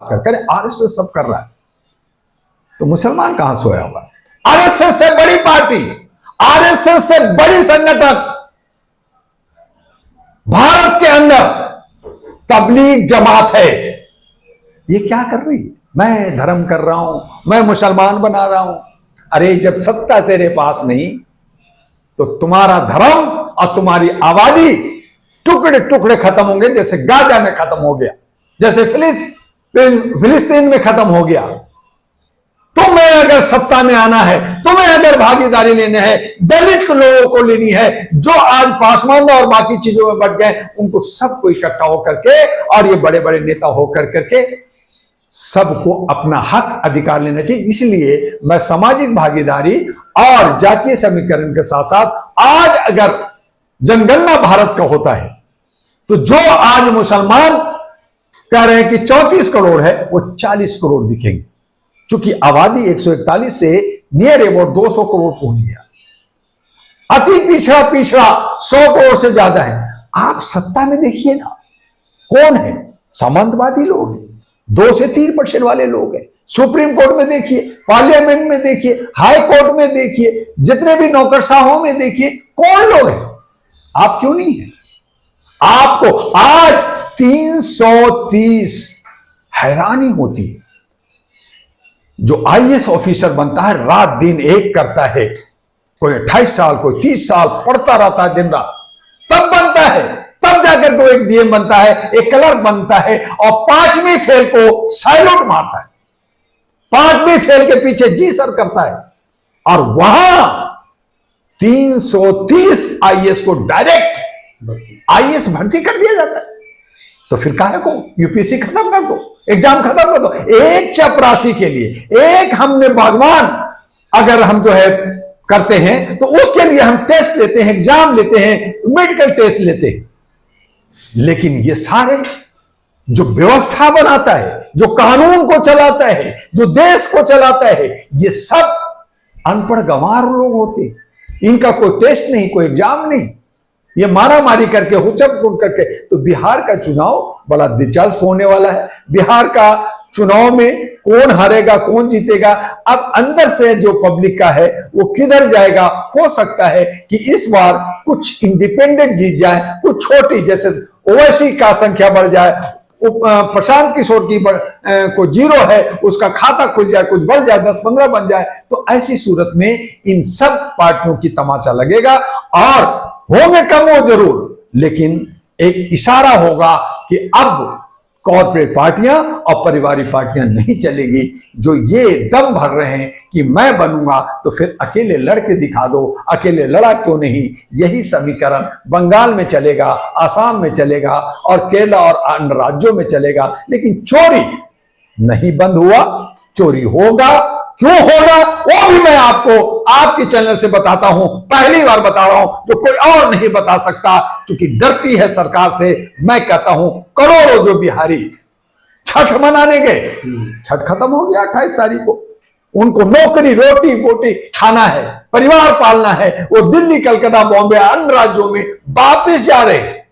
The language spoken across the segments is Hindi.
करे आरएसएस सब कर रहा है, तो मुसलमान कहां सोया हुआ है? आरएसएस से बड़ी पार्टी, आरएसएस से बड़ी संगठन भारत के अंदर तबलीग जमात है। ये क्या कर रही है? मैं धर्म कर रहा हूं, मैं मुसलमान बना रहा हूं। अरे जब सत्ता तेरे पास नहीं तो तुम्हारा धर्म और तुम्हारी आबादी टुकड़े टुकड़े खत्म होंगे, जैसे गाजा में खत्म हो गया, जैसे फिलिस्तीन में खत्म हो गया। तुम्हें अगर सत्ता में आना है, तुम्हें अगर भागीदारी लेना है, दलित लोगों को लेनी है, जो आज पासवान और बाकी चीजों में बढ़ गए, उनको सबको इकट्ठा होकर के और ये बड़े बड़े नेता होकर करके सबको अपना हक अधिकार लेना चाहिए। इसलिए मैं सामाजिक भागीदारी और जातीय समीकरण के साथ साथ आज अगर जनगणना भारत का होता है तो जो आज मुसलमान कह रहे हैं कि 34 करोड़ है, वो 40 करोड़ दिखेंगे, क्योंकि आबादी 141 से नियर अबाउट 200 करोड़ पहुंच गया। अति पिछड़ा 100 करोड़ से ज्यादा है। आप सत्ता में देखिए ना, कौन है? सामंतवादी लोग हैं, 2 से 3% वाले लोग हैं। सुप्रीम कोर्ट में देखिए, पार्लियामेंट में देखिए, हाई कोर्ट में देखिए, जितने भी नौकरशाहों में देखिए, कौन लोग हैं? आप क्यों नहीं है? आपको आज 330 हैरानी होती है। जो आईएएस ऑफिसर बनता है, रात दिन एक करता है, कोई 28 साल, कोई 30 साल पढ़ता रहता है दिन रात, तब बनता है, तब जाकर कोई एक डीएम बनता है, एक क्लर्क बनता है, और 5वीं फेल को साइलोट मारता है, 5वीं फेल के पीछे जी सर करता है, और वहां 330 आईएएस को डायरेक्ट आईएएस भर्ती कर दिया जाता है। तो फिर काहे को यूपीएससी खत्म कर दो, एग्जाम खत्म कर दो। एक चपरासी के लिए, एक हमने भगवान अगर हम जो है करते हैं तो उसके लिए हम टेस्ट लेते हैं, एग्जाम लेते हैं, मेडिकल टेस्ट लेते हैं। लेकिन ये सारे जो व्यवस्था बनाता है, जो कानून को चलाता है, जो देश को चलाता है, ये सब अनपढ़ गंवार लोग होते। इनका कोई टेस्ट नहीं, कोई एग्जाम नहीं, ये मारा मारी करके हुचक करके। तो बिहार का चुनाव बड़ा दिलचस्प होने वाला है। बिहार का चुनाव में कौन हारेगा, कौन जीतेगा, अब अंदर से जो पब्लिक का है वो किधर जाएगा। हो सकता है कि इस बार कुछ इंडिपेंडेंट जीत जाए, कुछ छोटी, जैसे ओवैसी का संख्या बढ़ जाए, प्रशांत किशोर की को 0 है, उसका खाता खुल जाए, कुछ बढ़ जाए, 10-15 बन जाए, तो ऐसी सूरत में इन सब पार्टियों की तमाशा लगेगा। और होंगे कम वो जरूर, लेकिन एक इशारा होगा कि अब कॉर्पोरेट पार्टियां और पारिवारिक पार्टियां नहीं चलेगी, जो ये दम भर रहे हैं कि मैं बनूंगा तो फिर अकेले लड़के दिखा दो, अकेले लड़ा क्यों नहीं। यही समीकरण बंगाल में चलेगा, आसाम में चलेगा और केरला और अन्य राज्यों में चलेगा। लेकिन चोरी नहीं बंद हुआ, चोरी होगा। क्यों होगा वो भी मैं आपको आपके चैनल से बताता हूं, पहली बार बता रहा हूं, जो कोई और नहीं बता सकता, क्योंकि डरती है सरकार से। मैं कहता हूं करोड़ों जो बिहारी छठ मनाने गए, छठ खत्म हो गया 28 तारीख को, उनको नौकरी रोटी बोटी खाना है, परिवार पालना है, वो दिल्ली, कलकत्ता, बॉम्बे, अन्य राज्यों में वापिस जा रहे हैं।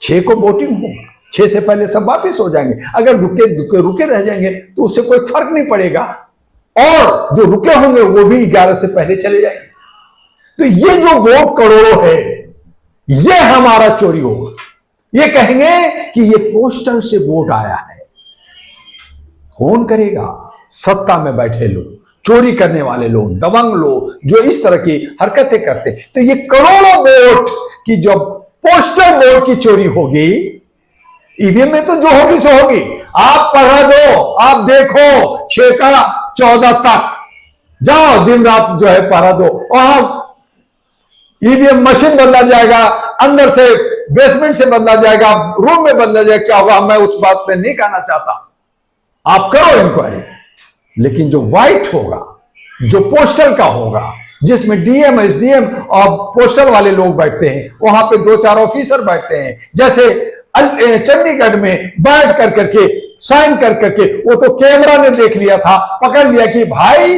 6 को वोटिंग होगा, 6 से पहले सब वापिस हो जाएंगे। अगर रुके रह जाएंगे तो उससे कोई फर्क नहीं पड़ेगा, और जो रुके होंगे वो भी 11 से पहले चले जाएंगे। तो ये जो वोट करोड़ों है, ये हमारा चोरी होगा। ये कहेंगे कि ये पोस्टल से वोट आया है। कौन करेगा? सत्ता में बैठे लोग, चोरी करने वाले लोग, दबंग लोग, जो इस तरह की हरकतें करते। तो ये करोड़ों वोट की जो पोस्टल वोट की चोरी होगी, ईवीएम में तो जो होगी सो होगी। आप पढ़ा दो, आप देखो, 6 का 14 तक जाओ, दिन रात जो है पढ़ा दो, वहां ईवीएम मशीन बदला जाएगा, अंदर से बेसमेंट से बदला जाएगा, रूम में बदला जाएगा। क्या होगा मैं उस बात पे नहीं कहना चाहता, आप करो इंक्वायरी। लेकिन जो व्हाइट होगा, जो पोस्टल का होगा, जिसमें डीएम, एसडीएम और पोस्टल वाले लोग बैठते हैं, वहां पे 2-4 ऑफिसर बैठते हैं, जैसे चंडीगढ़ में बैठ कर करके साइन कर करके, वो तो कैमरा ने देख लिया था, पकड़ लिया कि भाई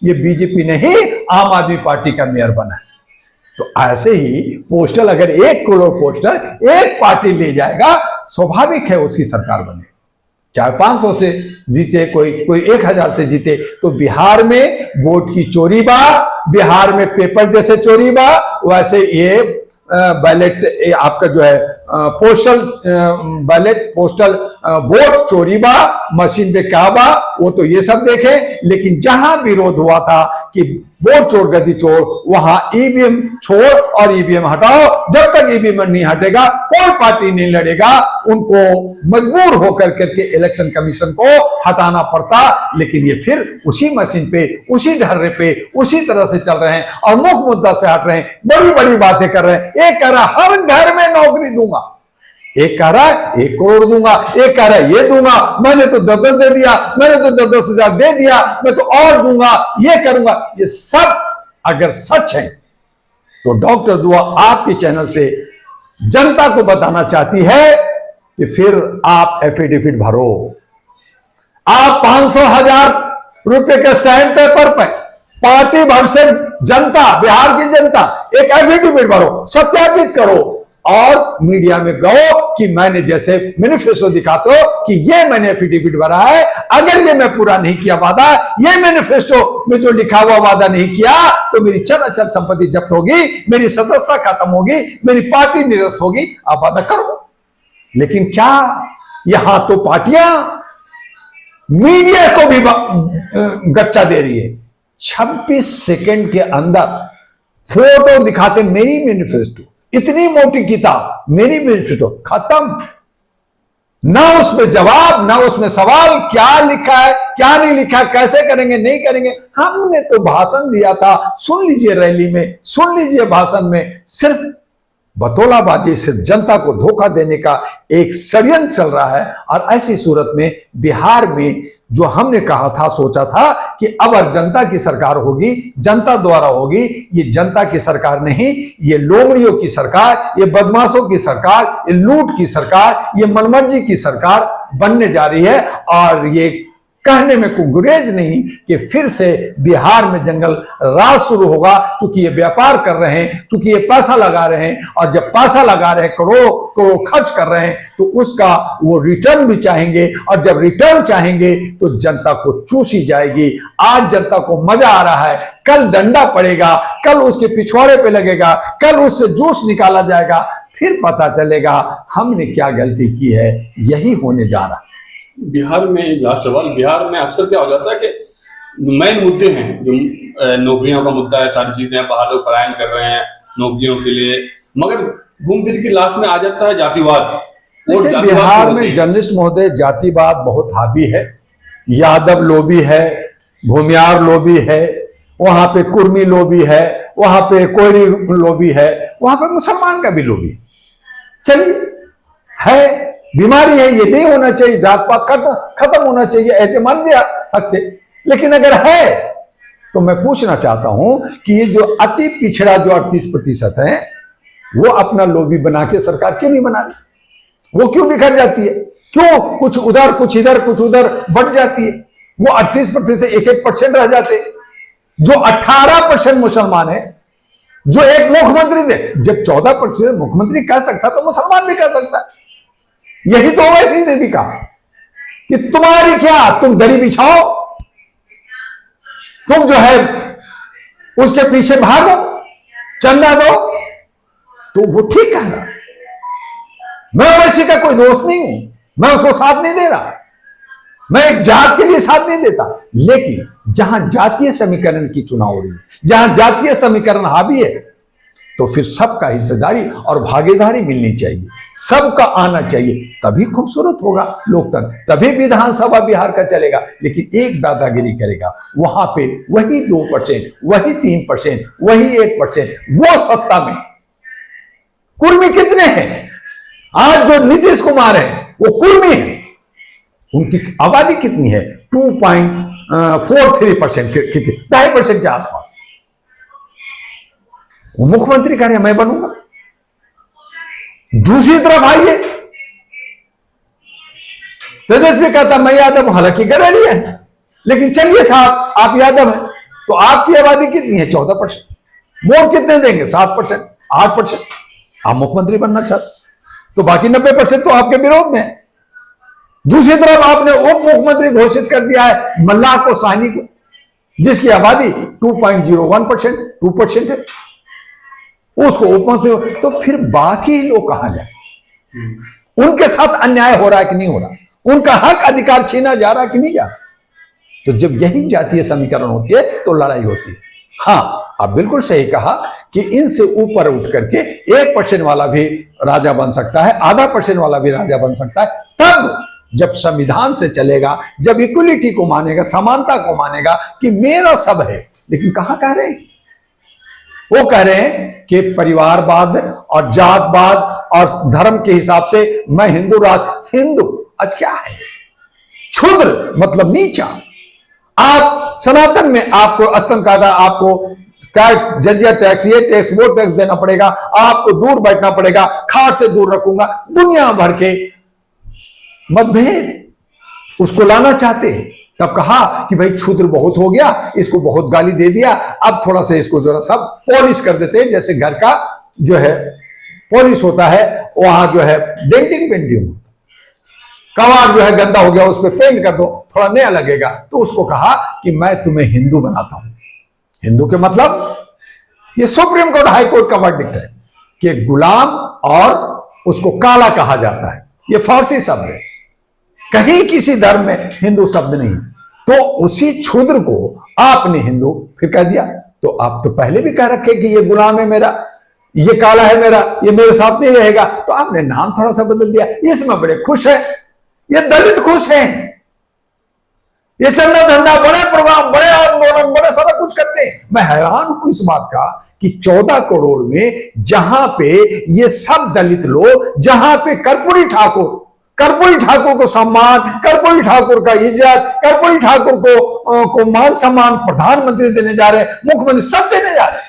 ये बीजेपी नहीं, आम आदमी पार्टी का मेयर बना है। तो ऐसे ही पोस्टल, अगर 1 करोड़ पोस्टल एक पार्टी ले जाएगा, स्वाभाविक है उसकी सरकार बने। चाहे 500 से जीते, कोई 1000 से जीते, तो बिहार में वोट की चोरी बा, बिहार में पेपर जैसे चोरी बा, वैसे ये बैलेट आपका जो है पोस्टल बैलेट, पोस्टल वोट चोरी बा, मशीन पे क्या बा वो तो ये सब देखे। लेकिन जहां विरोध हुआ था कि वोट चोर गद्दी चोर, वहां ईवीएम छोड़ और ईवीएम हटाओ। जब तक ईवीएम नहीं हटेगा कोई पार्टी नहीं लड़ेगा, उनको मजबूर होकर करके इलेक्शन कमीशन को हटाना पड़ता। लेकिन ये फिर उसी मशीन पे, उसी ढर्रे पे, उसी तरह से चल रहे हैं और मुख्य मुद्दा से हट रहे हैं, बड़ी बड़ी बातें कर रहे हैं। एक कह रहा हर घर में नौकरी दूंगा, एक कह रहा है 1 करोड़ दूंगा, एक कह रहा है ये दूंगा, मैंने तो 10 दे दिया, मैंने तो 10,000 दे दिया, मैं तो और दूंगा, ये करूंगा। ये सब अगर सच है तो डॉक्टर दुआ आपके चैनल से जनता को बताना चाहती है कि फिर आप एफिडेविट भरो। आप 500,000 रुपए के स्टैंप पेपर पे पार्टी भर से जनता, बिहार की जनता एक एफिडेविट भरो, सत्यापित करो और मीडिया में गो कि मैंने, जैसे मैनिफेस्टो दिखाते हो कि ये मैंने एफिडेविट भरा है, अगर ये मैं पूरा नहीं किया वादा, ये मैनिफेस्टो में जो लिखा हुआ वादा नहीं किया, तो मेरी चल अचल संपत्ति जब्त होगी, मेरी सदस्यता खत्म होगी, मेरी पार्टी निरस्त होगी। आप वादा करो। लेकिन क्या यहां तो पार्टियां मीडिया को भी गच्चा दे रही है। 26 सेकंड के अंदर फोटो दिखाते मेरी मैनिफेस्टो, इतनी मोटी किताब मेरी मैनिफेस्टो, खत्म। ना उसमें जवाब, ना उसमें सवाल, क्या लिखा है क्या नहीं लिखा, कैसे करेंगे नहीं करेंगे। हमने तो भाषण दिया था, सुन लीजिए रैली में, सुन लीजिए भाषण में। सिर्फ बतौलाबाजी से जनता को धोखा देने का एक षड्यंत्र चल रहा है। और ऐसी सूरत में बिहार में जो हमने कहा था, सोचा था कि अब जनता की सरकार होगी, जनता द्वारा होगी, ये जनता की सरकार नहीं, ये लोमड़ियों की सरकार, ये बदमाशों की सरकार, ये लूट की सरकार, ये मनमर्जी की सरकार बनने जा रही है। और ये कहने में कोई गुरेज नहीं कि फिर से बिहार में जंगल राज शुरू होगा, क्योंकि ये व्यापार कर रहे हैं, क्योंकि ये पैसा लगा रहे हैं। और जब पैसा लगा रहे हैं, करोड़ों करोड़ खर्च कर रहे हैं, तो उसका वो रिटर्न भी चाहेंगे। और जब रिटर्न चाहेंगे तो जनता को चूसी जाएगी। आज जनता को मजा आ रहा है, कल डंडा पड़ेगा, कल उसके पिछवाड़े पे लगेगा, कल उससे जूस निकाला जाएगा, फिर पता चलेगा हमने क्या गलती की है। यही होने जा रहा है बिहार में। लास्ट सवाल, बिहार में अक्सर क्या हो जाता है कि मेन मुद्दे हैं, जो नौकरियों का मुद्दा है, सारी चीजें हैं, बाहर लोग पलायन कर रहे हैं नौकरियों के लिए, मगर घूम फिर के लास्ट में आ जाता है जातिवाद। और बिहार में जर्नलिस्ट महोदय जातिवाद बहुत हावी है। यादव लोबी है, भूमियार लोबी है, वहां पे कुर्मी लोबी है, वहां पे कोयरी लोबी है, वहां पे मुसलमान का भी लोबी। चलिए, है बीमारी है, ये नहीं होना चाहिए, जात पात खत्म होना चाहिए, एहतमाम भी हद से। लेकिन अगर है तो मैं पूछना चाहता हूं कि ये जो अति पिछड़ा जो 38% है, वो अपना लोबी बना के सरकार क्यों नहीं बना रही? वो क्यों बिखर जाती है? क्यों कुछ उधर कुछ इधर कुछ उधर बढ़ जाती है? वो 38% से 1% रह जाते। जो 18% मुसलमान है, जो एक मुख्यमंत्री दे, जब 14% मुख्यमंत्री कह सकता तो मुसलमान भी कह सकता है। यही तो वैसी ने भी कहा कि तुम्हारी क्या, तुम दरी बिछाओ, तुम जो है उसके पीछे भागो, चंदा दो, तो वो ठीक कह रहा। मैं वैसे का कोई दोस्त नहीं हूं, मैं उसको साथ नहीं दे रहा, मैं एक जात के लिए साथ नहीं देता। लेकिन जहां जातीय समीकरण की चुनाव हो रही है, जहां जातीय समीकरण हावी है, तो फिर सबका हिस्सेदारी और भागीदारी मिलनी चाहिए, सबका आना चाहिए, तभी खूबसूरत होगा लोकतंत्र, तभी विधानसभा बिहार का चलेगा। लेकिन एक दादागिरी करेगा, वहां पे वही 2%, वही 3%, वही 1%, वो सत्ता में। कुर्मी कितने हैं? आज जो नीतीश कुमार हैं वो कुर्मी है, उनकी आबादी कितनी है? 2.43%, 2.5% के आसपास। वो मुख्यमंत्री कह रहे हैं मैं बनूंगा। दूसरी तरफ आइए, तेजस्वी कहता मैं यादव, हालांकि गड़बड़ी है, लेकिन चलिए साहब आप यादव हैं, तो आपकी आबादी कितनी है? 14%। वोट कितने देंगे? 7%, 8%। आप मुख्यमंत्री बनना चाहते तो बाकी 90% तो आपके विरोध में है। दूसरी तरफ आपने उप मुख्यमंत्री घोषित कर दिया है मल्लाह को, साहनी को, जिसकी आबादी 2.01%, 2% है, उसको उप मंत्री। तो फिर बाकी लोग कहां जाए? उनके साथ अन्याय हो रहा है कि नहीं हो रहा? उनका हक अधिकार छीना जा रहा है कि नहीं जा रहा? तो जब यही जातीय समीकरण होती है तो लड़ाई होती है। हाँ, आप बिल्कुल सही कहा कि इनसे ऊपर उठ करके 1% वाला भी राजा बन सकता है, आधा % वाला भी राजा बन सकता है, तब जब संविधान से चलेगा, जब इक्वलिटी को मानेगा, समानता को मानेगा कि मेरा सब है। लेकिन कहां कह रहे हैं? वो कह रहे हैं कि परिवारवाद और जातवाद और धर्म के हिसाब से मैं हिंदू राष्ट्र। हिंदू आज क्या है? क्षुद्र मतलब नीचा। आप सनातन में आपको स्तन काटा, आपको क्या जजिया टैक्स, ये टैक्स, वो टैक्स देना पड़ेगा, आपको दूर बैठना पड़ेगा, खाट से दूर रखूंगा, दुनिया भर के मतभेद उसको लाना चाहते हैं। तब कहा कि भाई क्षुद्र बहुत हो गया, इसको बहुत गाली दे दिया, अब थोड़ा सा इसको जरा सब पॉलिश कर देते हैं, जैसे घर का जो है पॉलिश होता है, वहां जो है डेंटिंग पेंटिंग, कबाड़ जो है गंदा हो गया उस पर पेंट कर दो, थोड़ा नया लगेगा। तो उसको कहा कि मैं तुम्हें हिंदू बनाता हूं। हिंदू के मतलब ये सुप्रीम कोर्ट हाई कोर्ट का वर्डिक्ट है कि गुलाम और उसको काला कहा जाता है, ये फारसी शब्द है, कहीं किसी धर्म में हिंदू शब्द नहीं। तो उसी क्षुद्र को आपने हिंदू फिर कह दिया। तो आप तो पहले भी कह रखे कि ये गुलाम है मेरा, ये काला है मेरा, ये मेरे साथ नहीं रहेगा, तो आपने नाम थोड़ा सा बदल दिया। इसमें बड़े खुश है, ये दलित खुश हैं, ये चंदा धंधा, बड़े प्रोग्राम, बड़े आंदोलन, बड़े सारा कुछ करते हैं। मैं हैरान हूं इस बात का कि 14 करोड़ में जहां पे ये सब दलित लोग, जहां पे कर्पूरी ठाकुर को सम्मान, कर्पूरी ठाकुर का इज्जत, कर्पूरी ठाकुर को मान सम्मान प्रधानमंत्री देने जा रहे हैं, मुख्यमंत्री सब देने जा रहे हैं।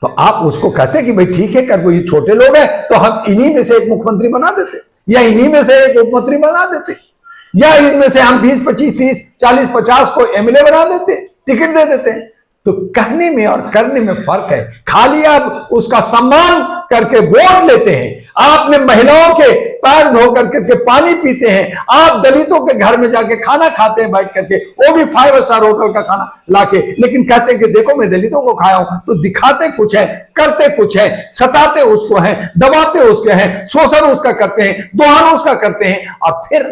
तो आप उसको कहते कि भाई ठीक है, कर्पूरी छोटे लोग हैं तो हम इन्हीं में से एक मुख्यमंत्री बना देते, या इन्हीं में से एक उप मंत्री बना देते, या इनमें से हम 20, 25, 30, 40, 50 को एमएलए बना देते, टिकट दे देते हैं। तो कहने में और करने में फर्क है। खाली आप उसका सम्मान करके वोट लेते हैं, आपने महिलाओं के पैर धो करके पानी पीते हैं, आप दलितों के घर में जाके खाना खाते हैं बैठ करके, वो भी 5 स्टार होटल का खाना लाके, लेकिन कहते हैं कि देखो मैं दलितों को खाया हूं। तो दिखाते कुछ है, करते कुछ है, सताते उसको हैं, दबाते उसके हैं, शोषण उसका करते हैं, दोहन उसका करते हैं। और फिर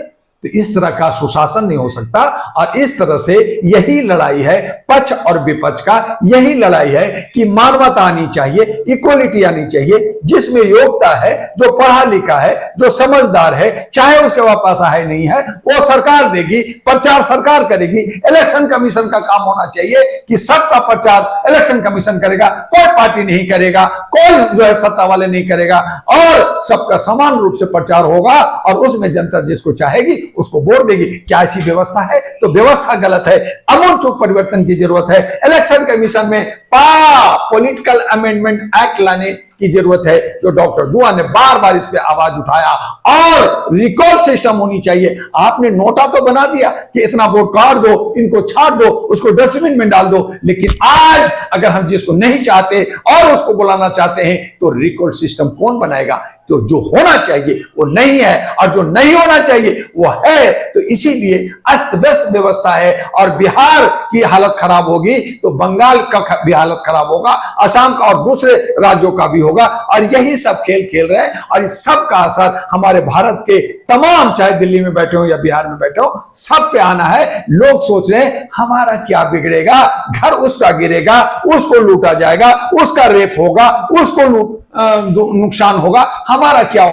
तो इस तरह का सुशासन नहीं हो सकता। और इस तरह से यही लड़ाई है पक्ष और विपक्ष का, यही लड़ाई है कि मानवता आनी चाहिए, इक्वलिटी आनी चाहिए, जिसमें योग्यता है, जो पढ़ा लिखा है, जो समझदार है, चाहे उसके पास पैसा है नहीं है, वो सरकार देगी, प्रचार सरकार करेगी। इलेक्शन कमीशन का काम होना चाहिए कि सबका प्रचार इलेक्शन कमीशन करेगा, कोई पार्टी नहीं करेगा, कोई जो है सत्ता वाले नहीं करेगा, और सबका समान रूप से प्रचार होगा और उसमें जनता जिसको चाहेगी उसको वोट देगी। क्या ऐसी व्यवस्था है? तो व्यवस्था गलत है, आमूलचूल परिवर्तन की जरूरत है। इलेक्शन कमीशन में पॉलिटिकल अमेंडमेंट एक्ट लाने की जरूरत है, जो डॉक्टर दुआ ने बार बार इस पे आवाज उठाया, और रिकॉल सिस्टम होनी चाहिए। आपने नोटा तो बना दिया कि इतना वोट काट दो, इनको छाट दो, उसको डस्टबिन में डाल दो, लेकिन आज अगर हम जिसको नहीं चाहते और उसको बुलाना चाहते हैं तो रिकॉल सिस्टम कौन बनाएगा? तो जो होना चाहिए वो नहीं है, और जो नहीं होना चाहिए वो है। तो इसीलिए अस्त व्यस्त व्यवस्था है, और बिहार की हालत खराब होगी तो बंगाल का भी हालत खराब होगा, असम का और दूसरे राज्यों का भी होगा। और यही सब खेल खेल रहे हैं, और इस सब का असर हमारे भारत के तमाम, चाहे दिल्ली में बैठे हो या बिहार में बैठे हो, सब पे आना है। लोग सोच रहे हैं हमारा क्या बिगड़ेगा, घर उसका गिरेगा, उसको लूटा जाएगा, उसका रेप होगा, उसको नुकसान होगा, हमारा क्या